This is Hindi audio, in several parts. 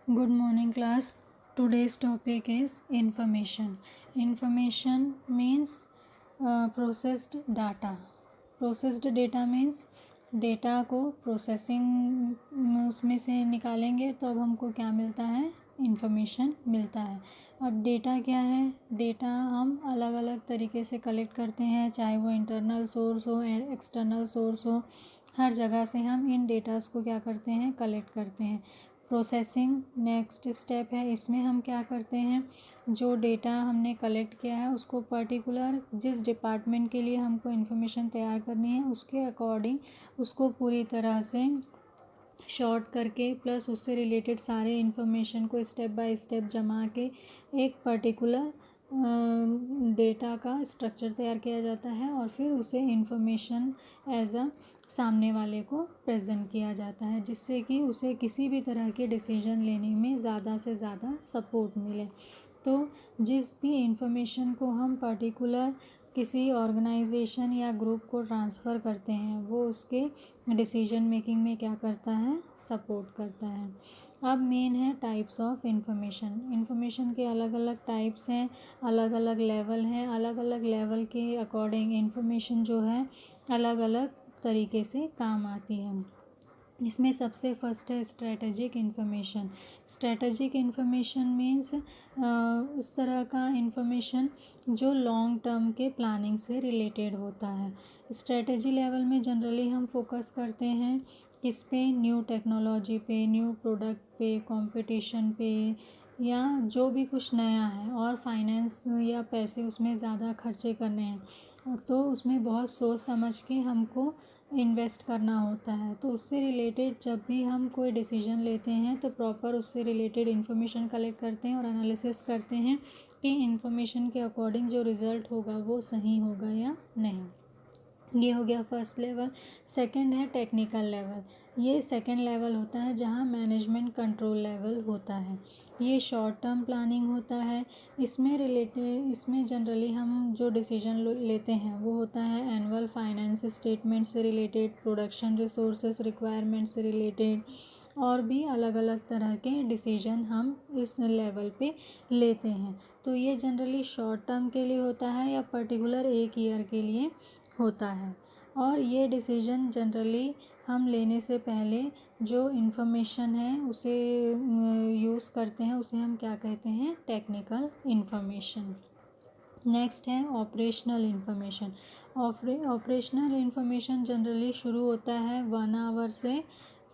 Good morning, class. Today's topic is information. Information means processed data. Processed data means data को प्रोसेसिंग उसमें से निकालेंगे तो अब हमको क्या मिलता है, इंफॉर्मेशन मिलता है। अब डेटा क्या है, डेटा हम अलग अलग तरीके से कलेक्ट करते हैं, चाहे वो इंटरनल सोर्स हो, एक्सटर्नल सोर्स हो, हर जगह से हम इन डेटास को क्या करते हैं, कलेक्ट करते हैं। प्रोसेसिंग नेक्स्ट स्टेप है, इसमें हम क्या करते हैं, जो डेटा हमने कलेक्ट किया है उसको पर्टिकुलर जिस डिपार्टमेंट के लिए हमको इन्फॉर्मेशन तैयार करनी है उसके अकॉर्डिंग उसको पूरी तरह से शॉर्ट करके प्लस उससे रिलेटेड सारे इन्फॉर्मेशन को स्टेप बाय स्टेप जमा के एक पर्टिकुलर डेटा का स्ट्रक्चर तैयार किया जाता है और फिर उसे इन्फॉर्मेशन एज अ सामने वाले को प्रेजेंट किया जाता है, जिससे कि उसे किसी भी तरह के डिसीजन लेने में ज़्यादा से ज़्यादा सपोर्ट मिले। तो जिस भी इंफॉर्मेशन को हम पर्टिकुलर किसी ऑर्गेनाइजेशन या ग्रुप को ट्रांसफ़र करते हैं वो उसके डिसीजन मेकिंग में क्या करता है, सपोर्ट करता है। अब मेन है टाइप्स ऑफ इंफॉर्मेशन। इंफॉर्मेशन के अलग अलग टाइप्स हैं, अलग अलग लेवल हैं, अलग अलग लेवल के अकॉर्डिंग इंफॉर्मेशन जो है अलग अलग तरीके से काम आती है। इसमें सबसे फर्स्ट है strategic information. Strategic information means उस तरह का इन्फॉर्मेशन जो लॉन्ग टर्म के प्लानिंग से रिलेटेड होता है। स्ट्रेटेजी लेवल में जनरली हम फोकस करते हैं किस पे, न्यू टेक्नोलॉजी पे, न्यू प्रोडक्ट पे, कंपटीशन पे, या जो भी कुछ नया है और फाइनेंस या पैसे उसमें ज़्यादा खर्चे करने हैं तो उसमें बहुत सोच समझ के हमको इन्वेस्ट करना होता है। तो उससे रिलेटेड जब भी हम कोई डिसीजन लेते हैं तो प्रॉपर उससे रिलेटेड इन्फॉर्मेशन कलेक्ट करते हैं और एनालिसिस करते हैं कि इन्फॉर्मेशन के अकॉर्डिंग जो रिज़ल्ट होगा वो सही होगा या नहीं। ये हो गया फर्स्ट लेवल। सेकंड है टेक्निकल लेवल। ये सेकंड लेवल होता है जहाँ मैनेजमेंट कंट्रोल लेवल होता है। ये शॉर्ट टर्म प्लानिंग होता है। इसमें जनरली हम जो डिसीजन लेते हैं वो होता है एनुअल फाइनेंस स्टेटमेंट से रिलेटेड, प्रोडक्शन रिसोर्सेस रिक्वायरमेंट से रिलेटेड और भी अलग अलग तरह के डिसीजन हम इस लेवल पे लेते हैं। तो ये जनरली शॉर्ट टर्म के लिए होता है या पर्टिकुलर एक ईयर के लिए होता है। और ये डिसीजन जनरली हम लेने से पहले जो इन्फॉर्मेशन है उसे यूज़ करते हैं, उसे हम क्या कहते हैं, टेक्निकल इन्फॉर्मेशन। नेक्स्ट है operational information. Operational information generally शुरू होता है 1 आवर से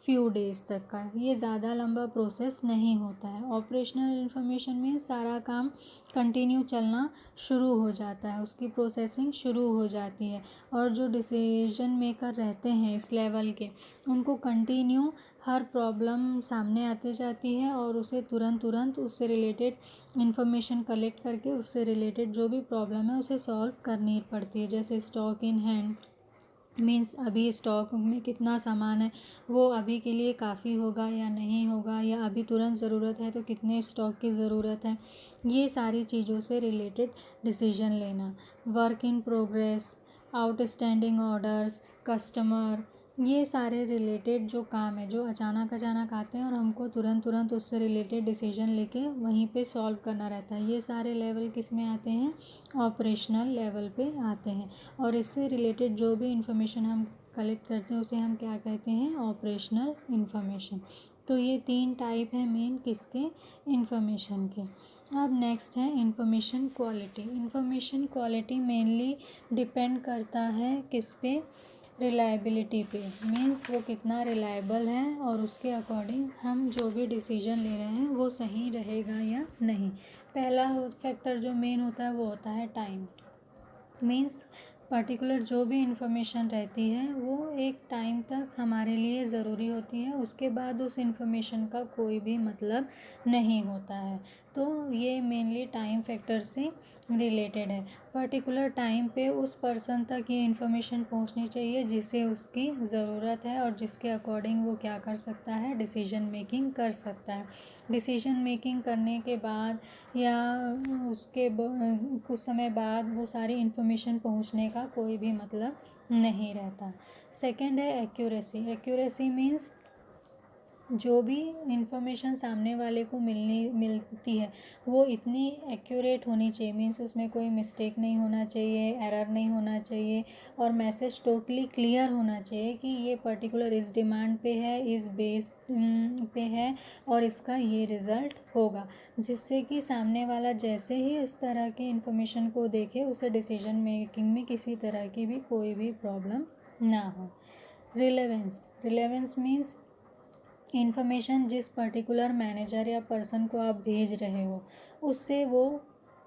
फ्यू डेज़ तक का। ये ज़्यादा लंबा प्रोसेस नहीं होता है। ऑपरेशनल इन्फॉर्मेशन में सारा काम कंटिन्यू चलना शुरू हो जाता है, उसकी प्रोसेसिंग शुरू हो जाती है और जो डिसीजन मेकर रहते हैं इस लेवल के उनको कंटिन्यू हर प्रॉब्लम सामने आती जाती है और उसे तुरंत उससे रिलेटेड इन्फॉर्मेशन कलेक्ट करके उससे रिलेटेड जो भी प्रॉब्लम है उसे सॉल्व करनी पड़ती है। जैसे स्टॉक इन हैंड मीन्स अभी स्टॉक में कितना सामान है, वो अभी के लिए काफ़ी होगा या नहीं होगा, या अभी तुरंत ज़रूरत है तो कितने स्टॉक की ज़रूरत है। ये सारी चीज़ों से रिलेटेड डिसीजन लेना। Work in progress, outstanding orders, customer, ये सारे रिलेटेड जो काम है जो अचानक अचानक आते हैं और हमको तुरंत उससे रिलेटेड डिसीजन लेके वहीं पे सॉल्व करना रहता है, ये सारे लेवल किस में आते हैं, ऑपरेशनल लेवल पे आते हैं। और इससे रिलेटेड जो भी इंफॉर्मेशन हम कलेक्ट करते हैं उसे हम क्या कहते हैं, ऑपरेशनल इंफॉर्मेशन। तो ये 3 टाइप है मेन किसके, इंफॉर्मेशन के। अब नेक्स्ट है information quality. Information quality mainly depend करता है किस पे, रिलायबिलिटी पे। मीन्स वो कितना रिलायबल है और उसके अकॉर्डिंग हम जो भी डिसीजन ले रहे हैं वो सही रहेगा या नहीं। पहला फैक्टर जो मेन होता है वो होता है टाइम। मीन्स पर्टिकुलर जो भी इंफॉर्मेशन रहती है वो एक टाइम तक हमारे लिए ज़रूरी होती है, उसके बाद उस इंफॉर्मेशन का कोई भी मतलब नहीं होता है। तो ये मेनली टाइम फैक्टर से रिलेटेड है। पर्टिकुलर टाइम पे उस पर्सन तक ये इंफॉर्मेशन पहुंचनी चाहिए जिसे उसकी ज़रूरत है और जिसके अकॉर्डिंग वो क्या कर सकता है, डिसीजन मेकिंग कर सकता है। डिसीजन मेकिंग करने के बाद या उसके कुछ समय बाद वो सारी इन्फॉर्मेशन पहुंचने का कोई भी मतलब नहीं रहता। सेकंड है एक्यूरेसी। एक्यूरेसी मीन्स जो भी इंफॉर्मेशन सामने वाले को मिलती है वो इतनी एक्यूरेट होनी चाहिए, मीन्स उसमें कोई मिस्टेक नहीं होना चाहिए, एरर नहीं होना चाहिए, और मैसेज टोटली क्लियर होना चाहिए कि ये पर्टिकुलर इस डिमांड पे है, इस बेस पे है और इसका ये रिज़ल्ट होगा, जिससे कि सामने वाला जैसे ही इस तरह की इंफॉर्मेशन को देखे उसे डिसीजन मेकिंग में किसी तरह की भी कोई भी प्रॉब्लम ना हो। रिलेवेंस मीन्स इन्फॉर्मेशन जिस पर्टिकुलर मैनेजर या पर्सन को आप भेज रहे हो उससे वो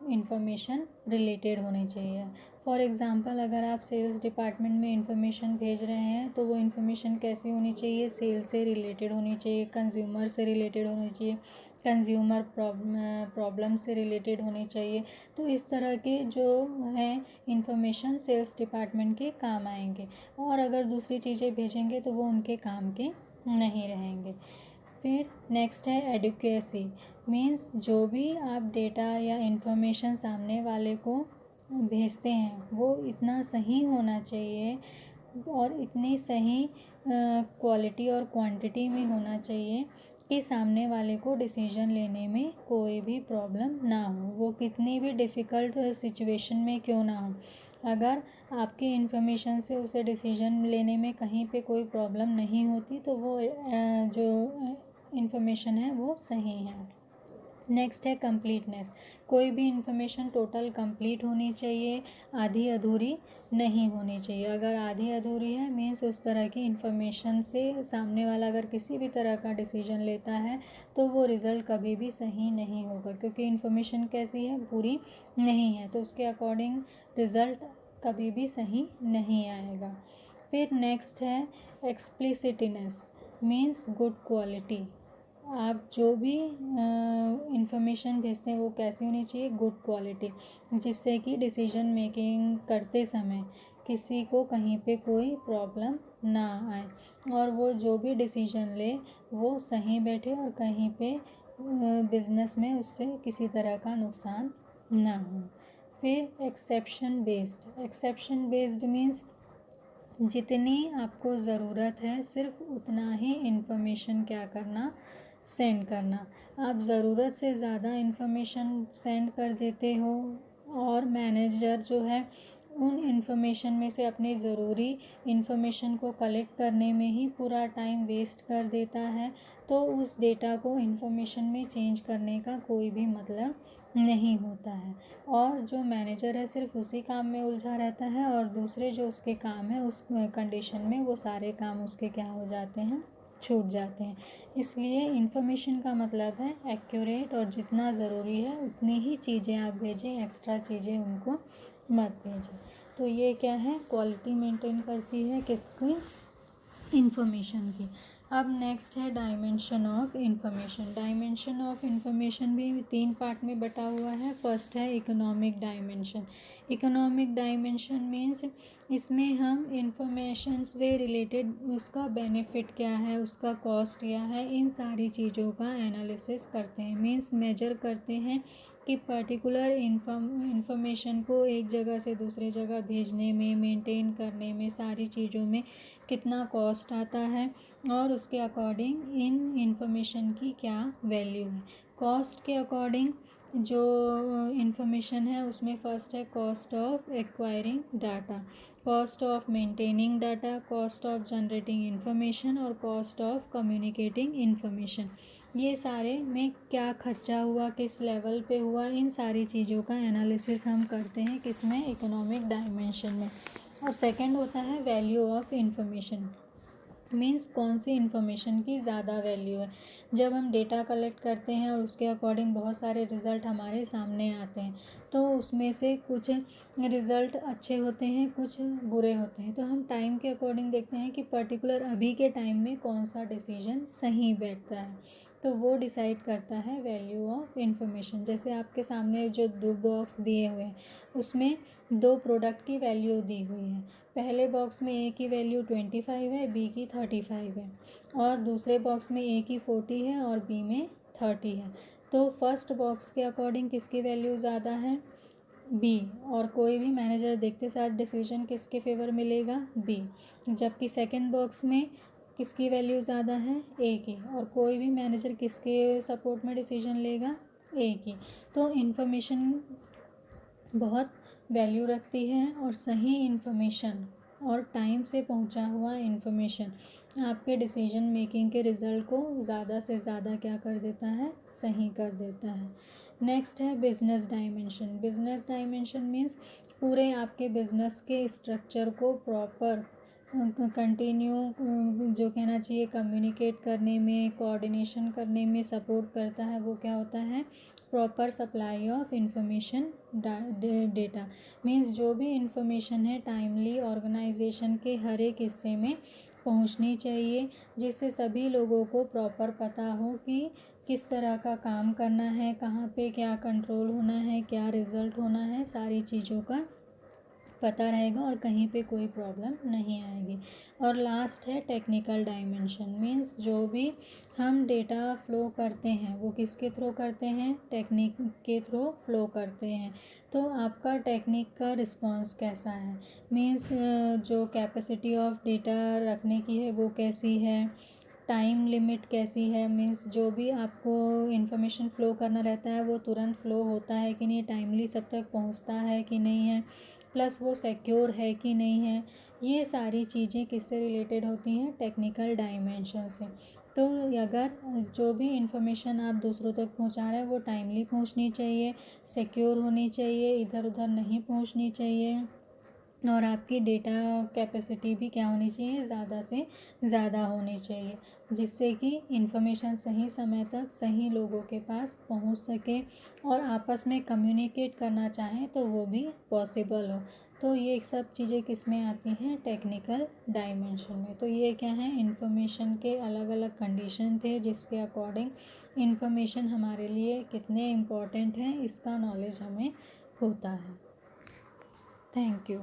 इन्फॉर्मेशन रिलेटेड होनी चाहिए। फॉर एग्ज़ाम्पल, अगर आप सेल्स डिपार्टमेंट में इंफॉर्मेशन भेज रहे हैं तो वो इन्फॉर्मेशन कैसी होनी चाहिए, सेल से रिलेटेड होनी चाहिए, कंज्यूमर से रिलेटेड होनी चाहिए, कंज्यूमर प्रॉब्लम से रिलेटेड होनी चाहिए। तो इस तरह के जो है इंफॉर्मेशन सेल्स डिपार्टमेंट के काम आएंगे, और अगर दूसरी चीज़ें भेजेंगे तो वो उनके काम के नहीं रहेंगे। फिर नेक्स्ट है एडुकेसी, मीन्स जो भी आप डेटा या इंफॉर्मेशन सामने वाले को भेजते हैं वो इतना सही होना चाहिए और इतनी सही क्वालिटी और क्वांटिटी में होना चाहिए कि सामने वाले को डिसीजन लेने में कोई भी प्रॉब्लम ना हो, वो कितनी भी डिफ़िकल्ट सिचुएशन में क्यों ना हो। अगर आपकी इन्फॉर्मेशन से उसे डिसीजन लेने में कहीं पे कोई प्रॉब्लम नहीं होती तो वो जो इन्फॉर्मेशन है वो सही है। नेक्स्ट है कंप्लीटनेस, कोई भी इंफॉर्मेशन टोटल कंप्लीट होनी चाहिए, आधी अधूरी नहीं होनी चाहिए। अगर आधी अधूरी है मीन्स उस तरह की इंफॉर्मेशन से सामने वाला अगर किसी भी तरह का डिसीजन लेता है तो वो रिज़ल्ट कभी भी सही नहीं होगा, क्योंकि इंफॉर्मेशन कैसी है, पूरी नहीं है, तो उसके अकॉर्डिंग रिज़ल्ट कभी भी सही नहीं आएगा। फिर नेक्स्ट है एक्सप्लिसिटीनेस, मीन्स गुड क्वालिटी। आप जो भी इंफॉर्मेशन भेजते हैं वो कैसी होनी चाहिए, गुड क्वालिटी, जिससे कि डिसीजन मेकिंग करते समय किसी को कहीं पे कोई प्रॉब्लम ना आए और वो जो भी डिसीजन ले वो सही बैठे और कहीं पे बिजनेस में उससे किसी तरह का नुकसान ना हो। फिर एक्सेप्शन बेस्ड मीन्स जितनी आपको ज़रूरत है सिर्फ उतना ही इंफॉर्मेशन क्या करना, सेंड करना। आप ज़रूरत से ज़्यादा इंफॉर्मेशन सेंड कर देते हो और मैनेजर जो है उन इंफॉर्मेशन में से अपनी ज़रूरी इंफॉर्मेशन को कलेक्ट करने में ही पूरा टाइम वेस्ट कर देता है, तो उस डेटा को इंफॉर्मेशन में चेंज करने का कोई भी मतलब नहीं होता है, और जो मैनेजर है सिर्फ उसी काम में उलझा रहता है और दूसरे जो उसके काम है उस कंडीशन में वो सारे काम उसके क्या हो जाते हैं, छूट जाते हैं। इसलिए इन्फॉर्मेशन का मतलब है एक्यूरेट, और जितना ज़रूरी है उतनी ही चीज़ें आप भेजें, एक्स्ट्रा चीज़ें उनको मत भेजें। तो ये क्या है, क्वालिटी मेंटेन करती है किसकी, इंफॉर्मेशन की। अब नेक्स्ट है dimension of information. Dimension of information भी 3 पार्ट में बटा हुआ है। फर्स्ट है economic dimension. Economic dimension means इसमें हम इंफॉर्मेशन से रिलेटेड उसका बेनिफिट क्या है, उसका कॉस्ट क्या है, इन सारी चीज़ों का एनालिसिस करते हैं, मीन्स मेजर करते हैं कि पर्टिकुलर इंफॉर्मेशन को एक जगह से दूसरी जगह भेजने में, मेंटेन करने में, सारी चीज़ों में कितना कॉस्ट आता है और उसके अकॉर्डिंग इन इंफॉर्मेशन की क्या वैल्यू है। कॉस्ट के अकॉर्डिंग जो इंफॉर्मेशन है उसमें फर्स्ट है cost of acquiring data, cost of maintaining data, cost of generating information और कॉस्ट ऑफ कम्युनिकेटिंग इंफॉर्मेशन। ये सारे में क्या खर्चा हुआ, किस लेवल पे हुआ, इन सारी चीज़ों का एनालिसिस हम करते हैं किसमें, इकोनॉमिक डायमेंशन में। और सेकंड होता है वैल्यू ऑफ इंफॉर्मेशन, मीन्स कौन सी इन्फॉर्मेशन की ज़्यादा वैल्यू है। जब हम डेटा कलेक्ट करते हैं और उसके अकॉर्डिंग बहुत सारे रिज़ल्ट हमारे सामने आते हैं तो उसमें से कुछ रिज़ल्ट अच्छे होते हैं, कुछ बुरे होते हैं, तो हम टाइम के अकॉर्डिंग देखते हैं कि पर्टिकुलर अभी के टाइम में कौन सा डिसीजन सही बैठता है, तो वो डिसाइड करता है वैल्यू ऑफ इंफॉर्मेशन। जैसे आपके सामने जो 2 बॉक्स दिए हुए हैं उसमें 2 प्रोडक्ट की वैल्यू दी हुई है। पहले बॉक्स में ए की वैल्यू 25 है, बी की 35 है, और दूसरे बॉक्स में ए की 40 है और बी में 30 है। तो फर्स्ट बॉक्स के अकॉर्डिंग किसकी वैल्यू ज़्यादा है, बी, और कोई भी मैनेजर देखते साथ डिसीजन किसके फेवर मिलेगा, बी। जबकि सेकंड बॉक्स में किसकी वैल्यू ज़्यादा है, ए की, और कोई भी मैनेजर किसके सपोर्ट में डिसीजन लेगा, ए की। तो इन्फॉर्मेशन बहुत वैल्यू रखती है, और सही इन्फॉर्मेशन और टाइम से पहुंचा हुआ इन्फॉर्मेशन आपके डिसीजन मेकिंग के रिज़ल्ट को ज़्यादा से ज़्यादा क्या कर देता है, सही कर देता है। नेक्स्ट है business dimension. Business dimension means पूरे आपके बिजनेस के स्ट्रक्चर को प्रॉपर कंटिन्यू जो कहना चाहिए कम्युनिकेट करने में, कोऑर्डिनेशन करने में सपोर्ट करता है, वो क्या होता है, proper supply of information data. Means जो भी इंफॉर्मेशन है टाइमली ऑर्गेनाइजेशन के हर एक हिस्से में पहुंचनी चाहिए, जिससे सभी लोगों को प्रॉपर पता हो कि किस तरह का काम करना है, कहाँ पे क्या कंट्रोल होना है, क्या रिजल्ट होना है, सारी चीज़ों का पता रहेगा और कहीं पे कोई प्रॉब्लम नहीं आएगी। और लास्ट है टेक्निकल डायमेंशन। मीन्स जो भी हम डेटा फ्लो करते हैं वो किसके थ्रू करते हैं, टेक्निक के थ्रू फ्लो करते हैं। तो आपका टेक्निक का रिस्पॉन्स कैसा है, मीन्स जो कैपेसिटी ऑफ डेटा रखने की है वो कैसी है, टाइम लिमिट कैसी है, मीन्स जो भी आपको इन्फॉर्मेशन फ़्लो करना रहता है वो तुरंत फ़्लो होता है कि नहीं, टाइमली सब तक पहुंचता है कि नहीं है, प्लस वो सिक्योर है कि नहीं है। ये सारी चीज़ें किससे रिलेटेड होती हैं, टेक्निकल डायमेंशन से। तो अगर जो भी इंफॉर्मेशन आप दूसरों तक पहुंचा रहे हैं वो टाइमली पहुंचनी चाहिए, सिक्योर होनी चाहिए, इधर उधर नहीं पहुंचनी चाहिए, और आपकी डेटा कैपेसिटी भी क्या होनी चाहिए, ज़्यादा से ज़्यादा होनी चाहिए, जिससे कि इंफॉर्मेशन सही समय तक सही लोगों के पास पहुंच सके, और आपस में कम्युनिकेट करना चाहें तो वो भी पॉसिबल हो। तो ये सब चीज़ें किस में आती हैं, टेक्निकल डायमेंशन में। तो ये क्या है, इंफॉर्मेशन के अलग अलग कंडीशन थे जिसके अकॉर्डिंग इंफॉर्मेशन हमारे लिए कितने इम्पोर्टेंट हैं इसका नॉलेज हमें होता है। Thank you.